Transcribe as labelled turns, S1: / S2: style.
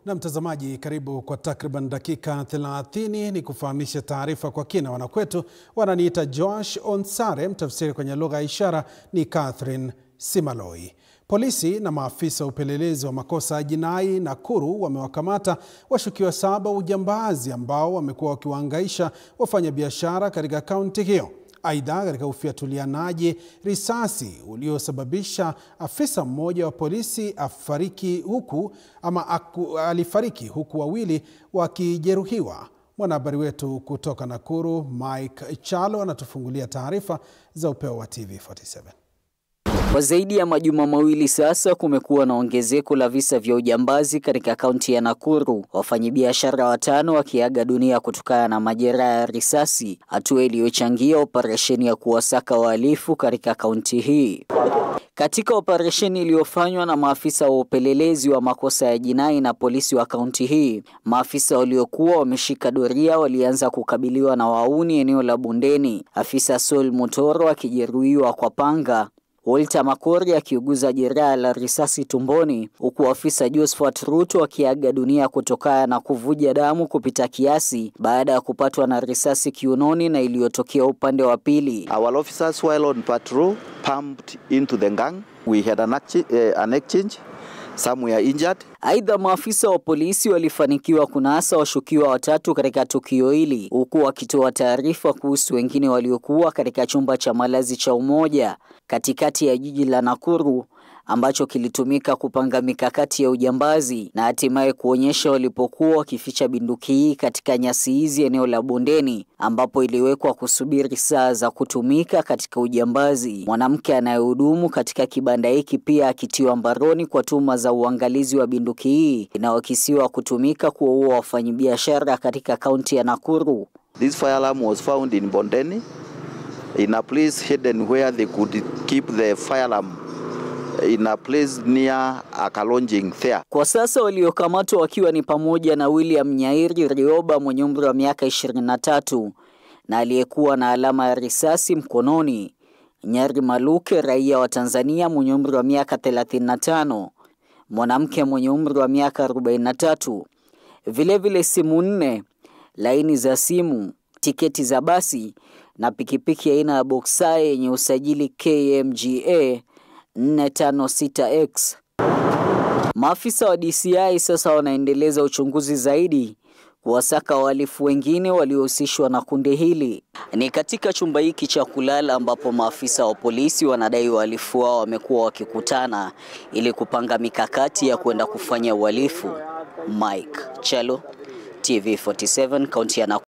S1: Na mtazamaji, karibu kwa takriban dakika 30 ni kufahamisha taarifa kwa kina. Wanakwetu wananiita Josh Onsare, mtafsiri kwenye lugha ya ishara ni Catherine Simaloi. Polisi na maafisa upelelezi wa makosa ya jinai Nakuru wamewakamata washukiwa 7 ujambazi ambao wamekuwa wakiwahangaisha wafanyabiashara katika kaunti hiyo. Aidha, katika ufiatulianaji risasi uliosababisha afisa mmoja wa polisi alifariki huku wawili wakijeruhiwa. Mwanahabari wetu kutoka Nakuru, Mike Chalo, anatufungulia taarifa za upeo wa TV47.
S2: Kwa zaidi ya majuma mawili sasa kumekuwa na ongezeko la visa vya ujambazi katika kaunti ya Nakuru. Wafanyabiashara 5 wakiaga dunia kutokana na majeraha ya risasi, hatua iliyochangia operesheni ya kuwasaka wahalifu katika kaunti hii. Katika operesheni iliyofanywa na maafisa wa upelelezi wa makosa ya jinai na polisi wa kaunti hii, maafisa waliokuwa wameshika doria walianza kukabiliwa na wauni eneo la Bondeni. Afisa Saul Mutoro akijeruhiwa kwa panga, Walter Makori akiuguza jeraha la risasi tumboni, huku afisa Josephat Ruto akiaga dunia kutokana na kuvuja damu kupita kiasi baada ya kupatwa na risasi kiunoni na iliyotokea upande wa pili.
S3: Our officers while on patrol pumped into the gang. We had an exchange. Some were injured.
S2: Aidha, maafisa wa polisi walifanikiwa kunasa washukiwa 3 katika tukio hili, huku wakitoa taarifa kuhusu wengine waliokuwa katika chumba cha malazi cha Umoja katikati ya jiji la Nakuru, ambacho kilitumika kupanga mikakati ya ujambazi na hatimaye kuonyesha walipokuwa wakificha bunduki hii katika nyasi hizi eneo la Bondeni, ambapo iliwekwa kusubiri saa za kutumika katika ujambazi. Mwanamke anayehudumu katika kibanda hiki pia akitiwa mbaroni kwa tuhuma za uangalizi wa bunduki hii inayokisiwa kutumika kuua wafanyabiashara katika kaunti ya Nakuru.
S3: This firearm was found in Bondeni in a place hidden where they could keep the firearm in a place near a Kalonjing Fair.
S2: Kwa sasa waliokamatwa wakiwa ni pamoja na William Nyairi Rioba mwenye umri wa miaka 23 na aliyekuwa na alama ya risasi mkononi, Nyari Maluke raia wa Tanzania mwenye umri wa miaka 35, mwanamke mwenye umri wa miaka 43, vile simu 4, laini za simu, tiketi za basi na pikipiki aina ya Boxer yenye usajili KMGA 456X. Maafisa wa DCI sasa wanaendeleza uchunguzi zaidi kuwasaka wahalifu wengine waliohusishwa na kundi hili. Ni katika chumba hiki cha kulala ambapo maafisa wa polisi wanadai wahalifu wao wamekuwa wakikutana ili kupanga mikakati ya kwenda kufanya uhalifu. Mike Chalo, TV47, kaunti ya Nakuru.